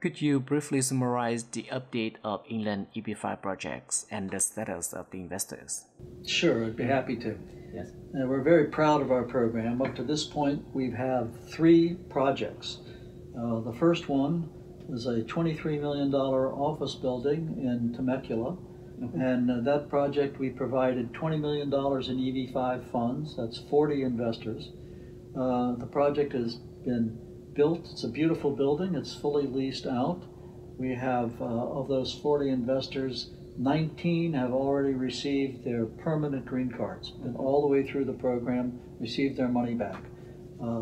Could you briefly summarize the update of inland EB5 projects and the status of the investors? Sure, I'd be happy to. Yes. We're very proud of our program. Up to this point, we've had 3 projects. The first one is a $23 million office building in Temecula. And that project, we provided $20 million in EB5 funds. That's 40 investors. The project has been built. It's a beautiful building. It's fully leased out. We have, of those 40 investors, 19 have already received their permanent green cards, been all the way through the program, received their money back.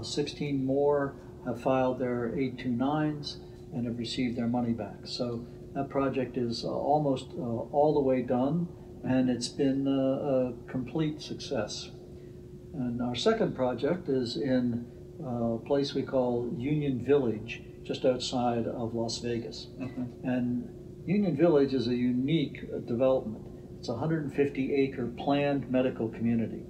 16 more have filed their 829s and have received their money back. So that project is almost all the way done, and it's been a complete success. And our second project is in a place we call Union Village, just outside of Las Vegas. And Union Village is a unique development. It's a 150-acre planned medical community.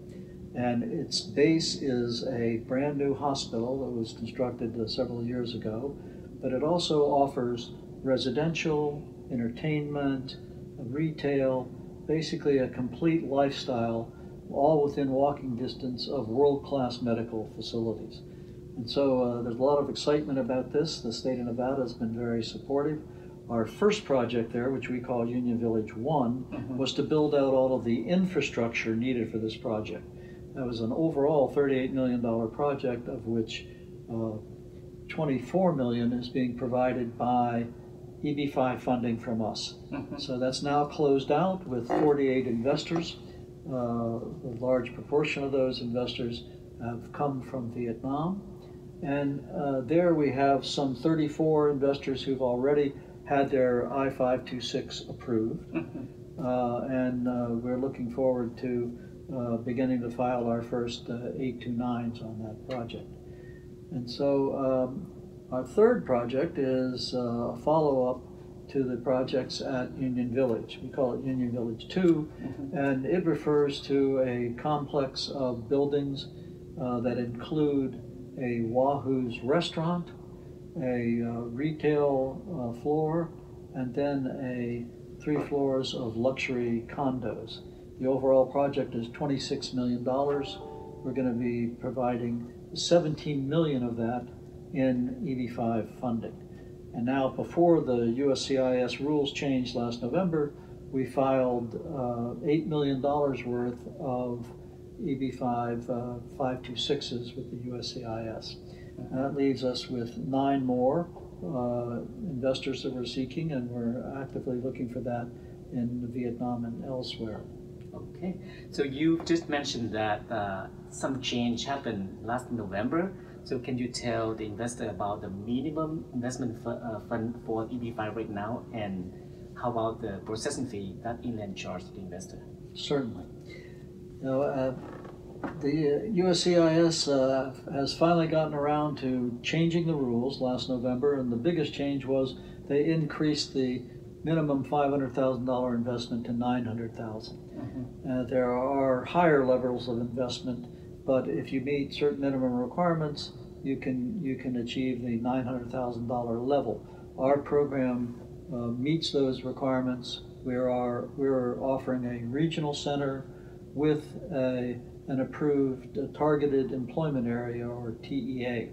And its base is a brand new hospital that was constructed several years ago, but it also offers residential, entertainment, retail, basically a complete lifestyle, all within walking distance of world-class medical facilities. And so there's a lot of excitement about this. The state of Nevada has been very supportive. Our first project there, which we call Union Village 1, was to build out all of the infrastructure needed for this project. That was an overall $38 million project, of which $24 million is being provided by EB5 funding from us. So that's now closed out with 48 investors. A large proportion of those investors have come from Vietnam. And there we have some 34 investors who've already had their I-526 approved. And we're looking forward to beginning to file our first 829s on that project. And so our third project is a follow-up to the projects at Union Village. We call it Union Village 2, and it refers to a complex of buildings that include a Wahoo's restaurant, a retail floor, and then 3 floors of luxury condos. The overall project is $26 million. We're going to be providing $17 million of that in EB5 funding. And now, before the USCIS rules changed last November, we filed $8 million worth of EB5 526s with the USCIS. And that leaves us with 9 more investors that we're seeking, and we're actively looking for that in Vietnam and elsewhere. Okay, so you just mentioned that some change happened last November. So can you tell the investor about the minimum investment fund for EB5 right now, and how about the processing fee that Inland charged the investor? Certainly. Now, the USCIS has finally gotten around to changing the rules last November, and the biggest change was they increased the minimum $500,000 investment to $900,000. There are higher levels of investment, but if you meet certain minimum requirements, you can achieve the $900,000 level. Our program meets those requirements. We're offering a regional center with an approved targeted employment area, or TEA.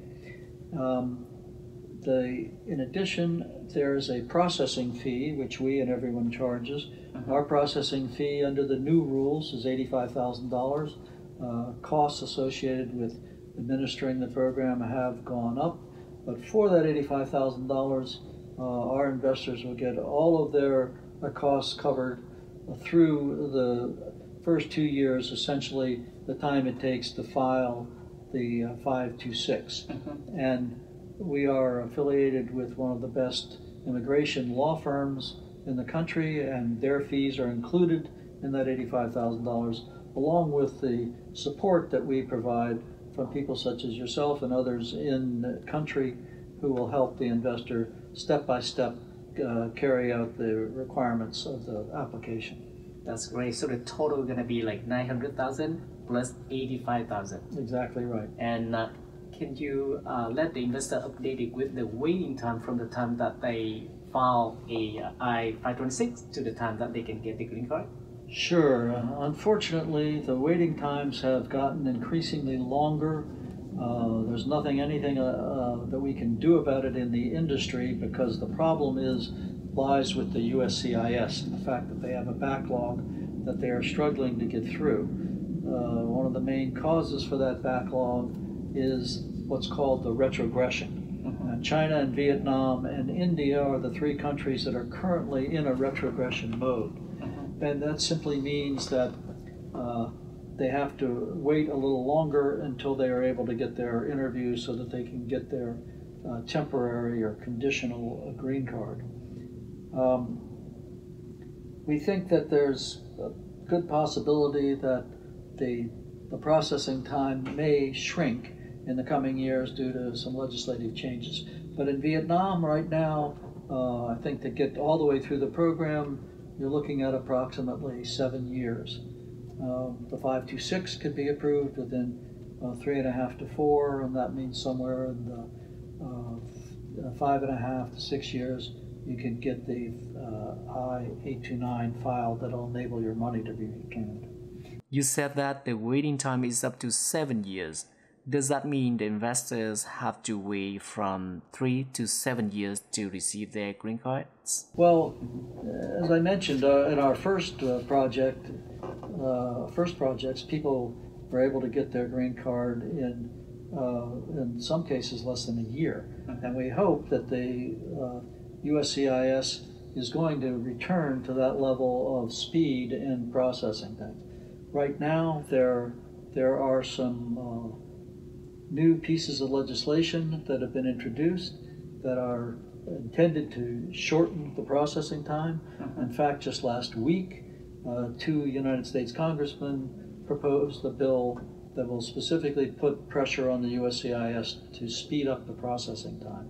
In addition, there is a processing fee, which we and everyone charges. Our processing fee under the new rules is $85,000. Costs associated with administering the program have gone up, but for that $85,000, our investors will get all of their costs covered through the first 2 years, essentially the time it takes to file the 526. And we are affiliated with one of the best immigration law firms in the country, and their fees are included in that $85,000, along with the support that we provide from people such as yourself and others in the country who will help the investor step by step carry out the requirements of the application. That's great. So the total is going to be like 900,000 plus 85,000. Exactly right. And can you let the investor updated with the waiting time from the time that they file a I-526 to the time that they can get the green card? Sure. Unfortunately, the waiting times have gotten increasingly longer. There's anything that we can do about it in the industry, because the problem lies with the USCIS and the fact that they have a backlog that they are struggling to get through. One of the main causes for that backlog is what's called the retrogression. China and Vietnam and India are the three countries that are currently in a retrogression mode. And that simply means that they have to wait a little longer until they are able to get their interviews so that they can get their temporary or conditional green card. We think that there's a good possibility that the processing time may shrink in the coming years due to some legislative changes. But in Vietnam right now, I think to get all the way through the program, you're looking at approximately 7 years. The 526 could be approved within 3.5 to 4, and that means somewhere in the 5.5 to 6 years you can get the I-829 filed that'll enable your money to be returned. You said that the waiting time is up to 7 years. Does that mean the investors have to wait from 3 to 7 years to receive their green cards? Well, as I mentioned, in our first projects, people were able to get their green card in some cases less than a year. And we hope that the USCIS is going to return to that level of speed in processing things. Right now, there are some new pieces of legislation that have been introduced that are intended to shorten the processing time. In fact, just last week, 2 United States congressmen proposed a bill that will specifically put pressure on the USCIS to speed up the processing time.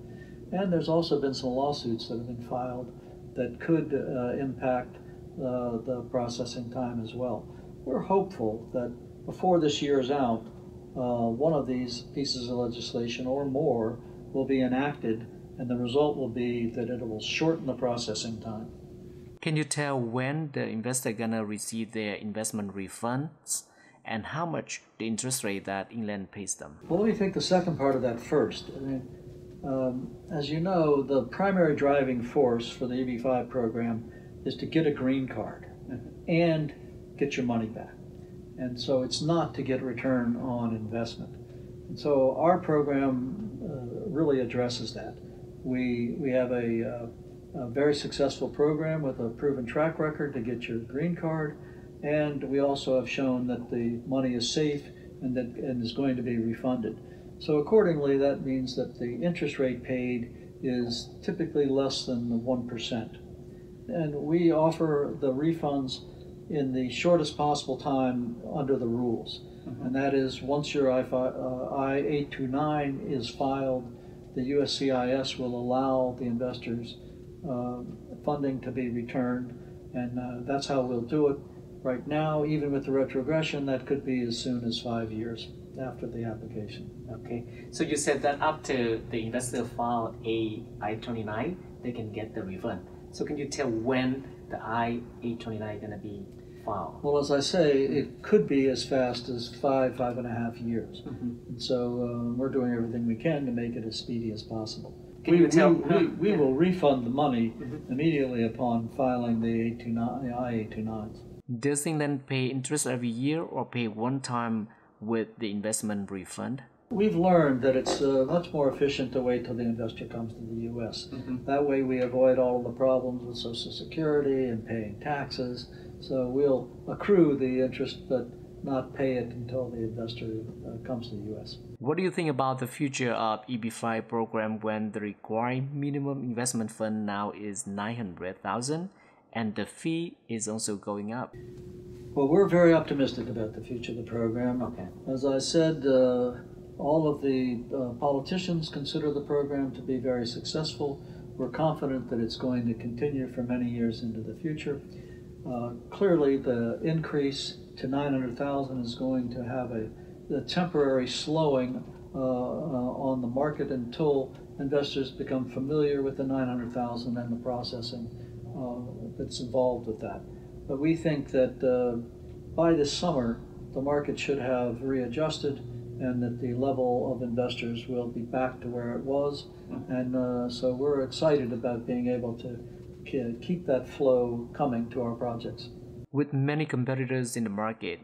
And there's also been some lawsuits that have been filed that could impact the processing time as well. We're hopeful that before this year is out, one of these pieces of legislation or more will be enacted, and the result will be that it will shorten the processing time. Can you tell when the investor gonna receive their investment refunds and how much the interest rate that Inland pays them? Well, let me take the second part of that first. As you know, the primary driving force for the EB-5 program is to get a green card and get your money back. And so it's not to get return on investment. And so our program really addresses that. We have a very successful program with a proven track record to get your green card, and we also have shown that the money is safe and is going to be refunded. So accordingly, that means that the interest rate paid is typically less than 1%. And we offer the refunds in the shortest possible time under the rules. And that is, once your I-829 is filed, the USCIS will allow the investors funding to be returned, and that's how we'll do it. Right now, even with the retrogression, that could be as soon as 5 years after the application. Okay, so you said that after the investor file a I-29, they can get the refund. So can you tell when the I-829 is going to be filed? Well, as I say, it could be as fast as 5.5 years. And so we're doing everything we can to make it as speedy as possible. We will refund the money immediately upon filing the I-829s. Does Inland pay interest every year or pay one time with the investment refund? We've learned that it's much more efficient to wait till the investor comes to the U.S. That way we avoid all of the problems with Social Security and paying taxes. So we'll accrue the interest but not pay it until the investor comes to the U.S. What do you think about the future of EB-5 program when the required minimum investment fund now is $900,000 and the fee is also going up? Well, we're very optimistic about the future of the program. Okay. As I said, all of the politicians consider the program to be very successful. We're confident that it's going to continue for many years into the future. Clearly, the increase to $900,000 is going to have a temporary slowing on the market until investors become familiar with the 900,000 and the processing that's involved with that. But we think that by this summer, the market should have readjusted and that the level of investors will be back to where it was. And so we're excited about being able to keep that flow coming to our projects. With many competitors in the market,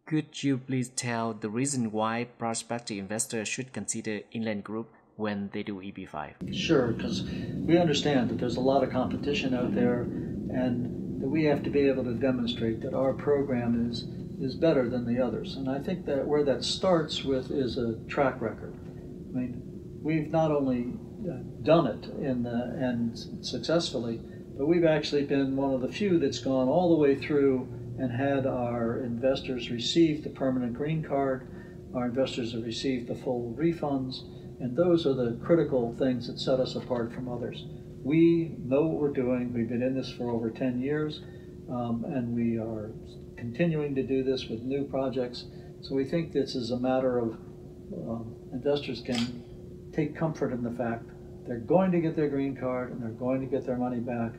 could you please tell the reason why prospective investors should consider Inland Group when they do EB5? Sure, because we understand that there's a lot of competition out there and that we have to be able to demonstrate that our program is better than the others. And I think that where that starts with is a track record. I mean, we've not only done it and successfully, but we've actually been one of the few that's gone all the way through and had our investors receive the permanent green card. Our investors have received the full refunds, and those are the critical things that set us apart from others. We know what we're doing. We've been in this for over 10 years, and we are continuing to do this with new projects. So we think this is a matter of investors can take comfort in the fact they're going to get their green card and they're going to get their money back.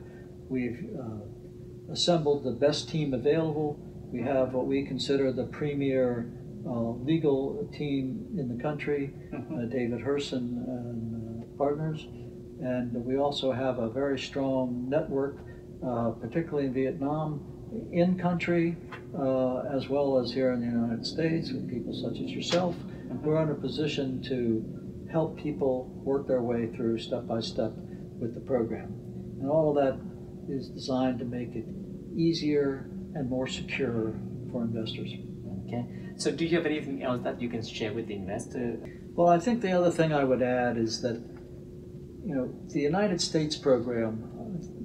We've assembled the best team available. We have what we consider the premier legal team in the country, David Herson and partners. And we also have a very strong network, particularly in Vietnam, in country, as well as here in the United States with people such as yourself. We're in a position to help people work their way through step by step with the program. And all of that is designed to make it easier and more secure for investors. Okay. So do you have anything else that you can share with the investor? Well, I think the other thing I would add is that, you know, the United States program,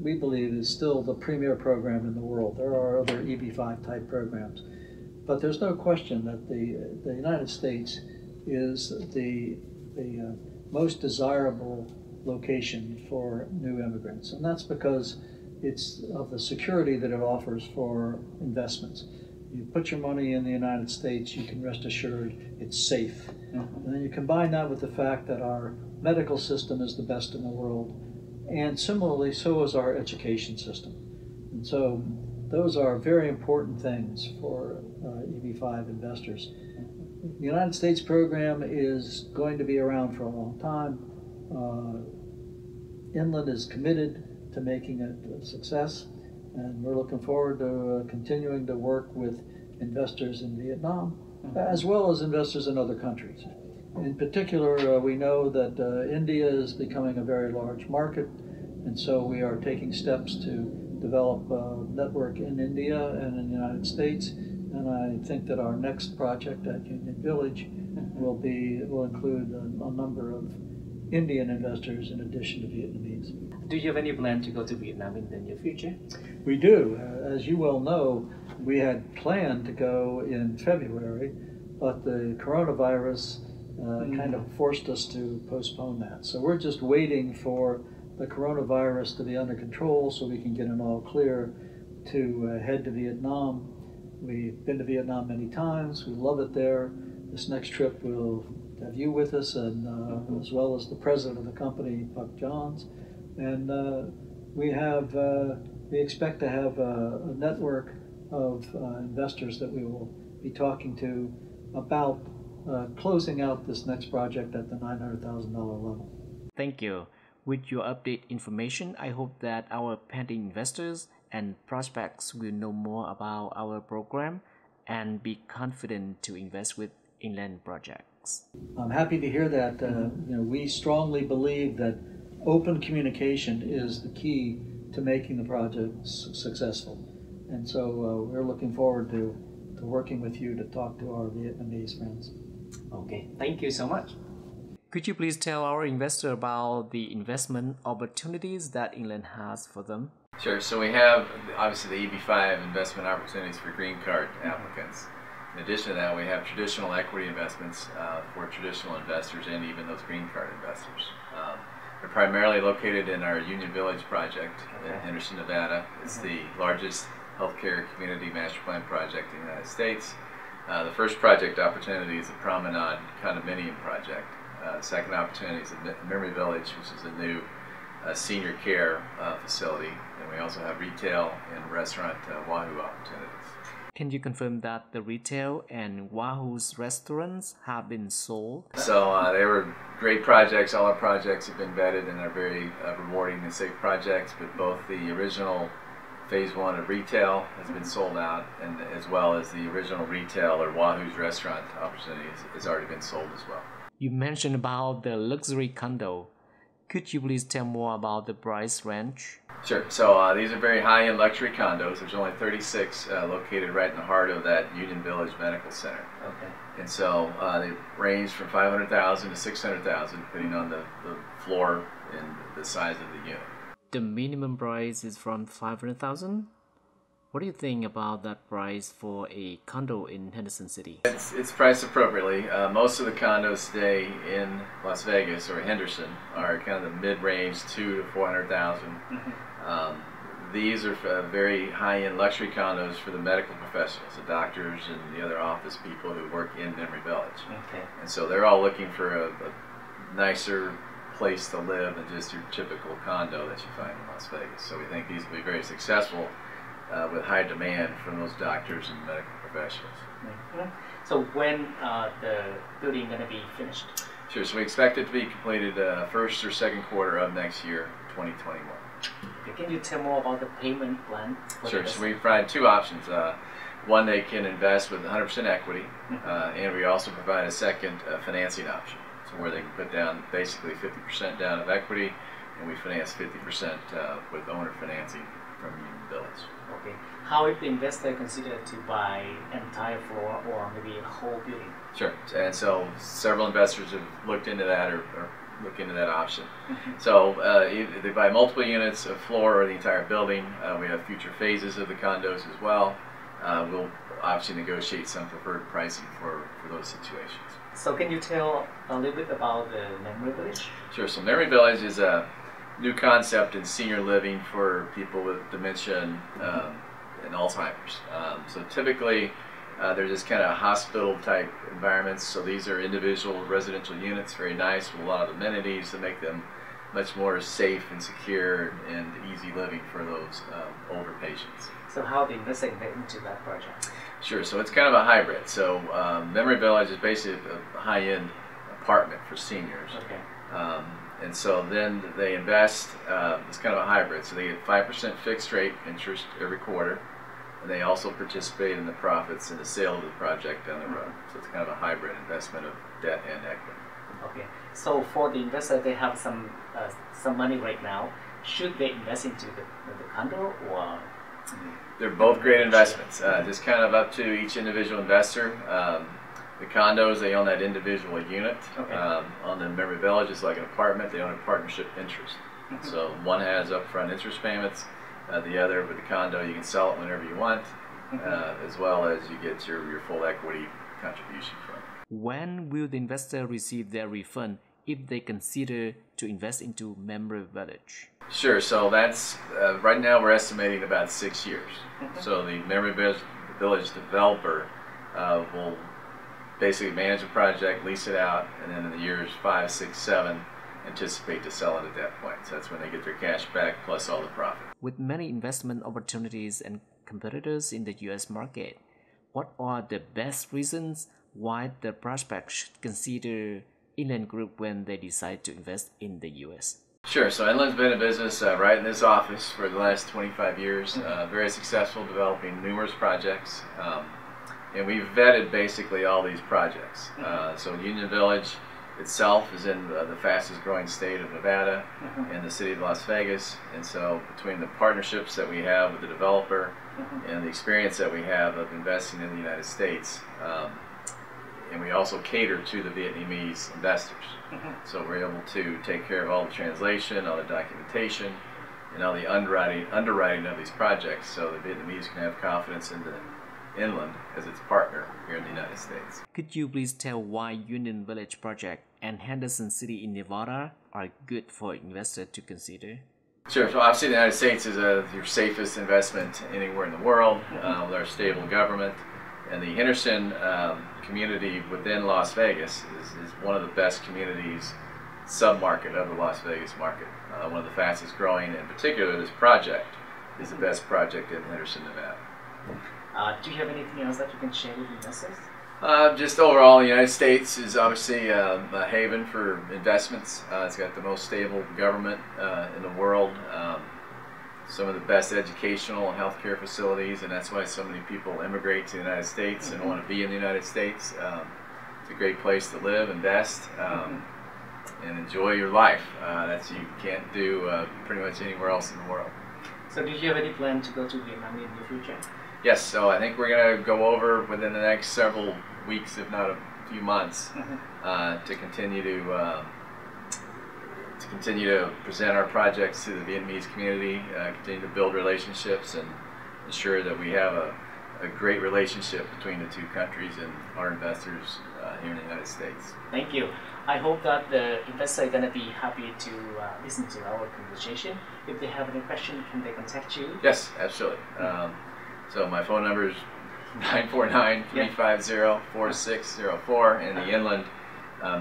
we believe, is still the premier program in the world. There are other EB5 type programs, but there's no question that the United States is the most desirable location for new immigrants, and that's because it's of the security that it offers for investments. You put your money in the United States, you can rest assured it's safe. And then you combine that with the fact that our medical system is the best in the world, and similarly, so is our education system. And so those are very important things for EB5 investors. The United States program is going to be around for a long time. Inland is committed to making it a success, and we're looking forward to continuing to work with investors in Vietnam, as well as investors in other countries. In particular, we know that India is becoming a very large market, and so we are taking steps to develop a network in India and in the United States. And I think that our next project at Union Village will include a number of Indian investors in addition to Vietnamese. Do you have any plan to go to Vietnam in the near future? We do. As you well know, we had planned to go in February, but the coronavirus kind of forced us to postpone that. So we're just waiting for the coronavirus to be under control so we can get an all clear to head to Vietnam. We've been to Vietnam many times. We love it there. This next trip we'll have you with us, and as well as the president of the company, Buck Johns. And we expect to have a network of investors that we will be talking to about closing out this next project at the $900,000 level. Thank you. With your update information, I hope that our pending investors and prospects will know more about our program and be confident to invest with Inland projects. I'm happy to hear that. We strongly believe that open communication is the key to making the projects successful. And so we're looking forward to working with you to talk to our Vietnamese friends. Okay, thank you so much. Could you please tell our investor about the investment opportunities that Inland has for them? Sure. So we have obviously the EB5 investment opportunities for green card applicants. In addition to that, we have traditional equity investments for traditional investors and even those green card investors. They're primarily located in our Union Village project in Henderson, Nevada. It's the largest healthcare community master plan project in the United States. The first project opportunity is the Promenade Condominium project. The second opportunity is the Memory Village, which is a new senior care facility. And we also have retail and restaurant Wahoo opportunities. Can you confirm that the retail and Wahoo's restaurants have been sold? So they were great projects. All our projects have been vetted and are very rewarding and safe projects, but both the original Phase 1 of retail has been sold out, and as well as the original retail or Wahoo's restaurant opportunity has already been sold as well. You mentioned about the luxury condo. Could you please tell more about the price range? Sure. So these are very high-end luxury condos. There's only 36 located right in the heart of that Union Village Medical Center. Okay. And so they range from $500,000 to $600,000 depending on the floor and the size of the unit. The minimum price is from $500,000. What do you think about that price for a condo in Henderson City? It's priced appropriately. Most of the condos today in Las Vegas or Henderson are kind of the mid-range, $200,000 to $400,000. These are very high-end luxury condos for the medical professionals, the doctors and the other office people who work in Memory Village. Okay. And so they're all looking for a nicer place to live than just your typical condo that you find in Las Vegas. So we think these will be very successful with high demand from those doctors and medical professionals. Mm-hmm. So when the building going to be finished? Sure, so we expect it to be completed first or second quarter of next year, 2021. Okay. Can you tell more about the payment plan? Sure, so we provide two options. One, they can invest with 100% equity, and we also provide a second financing option, so where they can put down basically 50% down of equity, and we finance 50% with owner financing from Union Village. Okay. How if the investor consider to buy an entire floor or maybe a whole building? Sure. And so several investors have looked into that or look into that option. So if they buy multiple units, a floor, or the entire building. We have future phases of the condos as well. We'll obviously negotiate some preferred pricing for those situations. So can you tell a little bit about the Memory Village? Sure. So Memory Village is a new concept in senior living for people with dementia and Alzheimer's. So typically they're just kind of hospital type environments. So these are individual residential units, very nice with a lot of amenities to make them much more safe and secure and easy living for those older patients. So how the investor get into that project? Sure, so it's kind of a hybrid. So Memory Village is basically a high-end apartment for seniors. Okay. And so then they invest, it's kind of a hybrid, so they get 5% fixed rate interest every quarter, and they also participate in the profits in the sale of the project down the road. So it's kind of a hybrid investment of debt and equity. Okay, so for the investor, they have some money right now. Should they invest into the condo or? They're both great investments, just kind of up to each individual investor. The condos, they own that individual unit. Okay. On the Memory Village, it's like an apartment, they own a partnership interest. So one has upfront interest payments, the other with the condo, you can sell it whenever you want, as well as you get your full equity contribution from it. When will the investor receive their refund if they consider to invest into Memory Village? Sure, so that's, right now we're estimating about 6 years. So the Memory Village developer will basically manage a project, lease it out, and then in the years 5, 6, 7, anticipate to sell it at that point. So that's when they get their cash back plus all the profit. With many investment opportunities and competitors in the U.S. market, what are the best reasons why the prospects should consider Inland Group when they decide to invest in the U.S.? Sure, so Inland's been in business right in this office for the last 25 years, very successful, developing numerous projects. And we've vetted basically all these projects. So Union Village itself is in the fastest growing state of Nevada and the city of Las Vegas. And so between the partnerships that we have with the developer and the experience that we have of investing in the United States, and we also cater to the Vietnamese investors. So we're able to take care of all the translation, all the documentation, and all the underwriting of these projects so the Vietnamese can have confidence in the Inland as its partner here in the United States. Could you please tell why Union Village project and Henderson City in Nevada are good for investors to consider? Sure, so obviously the United States is your safest investment anywhere in the world with our stable government. And the Henderson community within Las Vegas is one of the best communities, sub-market of the Las Vegas market. One of the fastest growing. In particular, this project is the best project in Henderson, Nevada. Do you have anything else that you can share with investors? Just overall, the United States is obviously a haven for investments. It's got the most stable government in the world, some of the best educational and healthcare facilities, and that's why so many people immigrate to the United States and want to be in the United States. It's a great place to live, invest, and enjoy your life. That's you can't do pretty much anywhere else in the world. So do you have any plan to go to Vietnam in the future? Yes, so I think we're going to go over within the next several weeks, if not a few months, to continue to present our projects to the Vietnamese community, continue to build relationships, and ensure that we have a great relationship between the two countries and our investors here in the United States. Thank you. I hope that the investors are going to be happy to listen to our conversation. If they have any question, can they contact you? Yes, absolutely. So my phone number is 949-350-4604, and the inland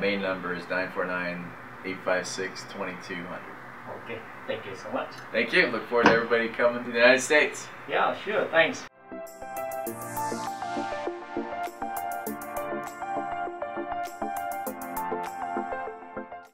main number is 949-856-2200. Okay, thank you so much. Thank you. Look forward to everybody coming to the United States. Yeah, sure, thanks.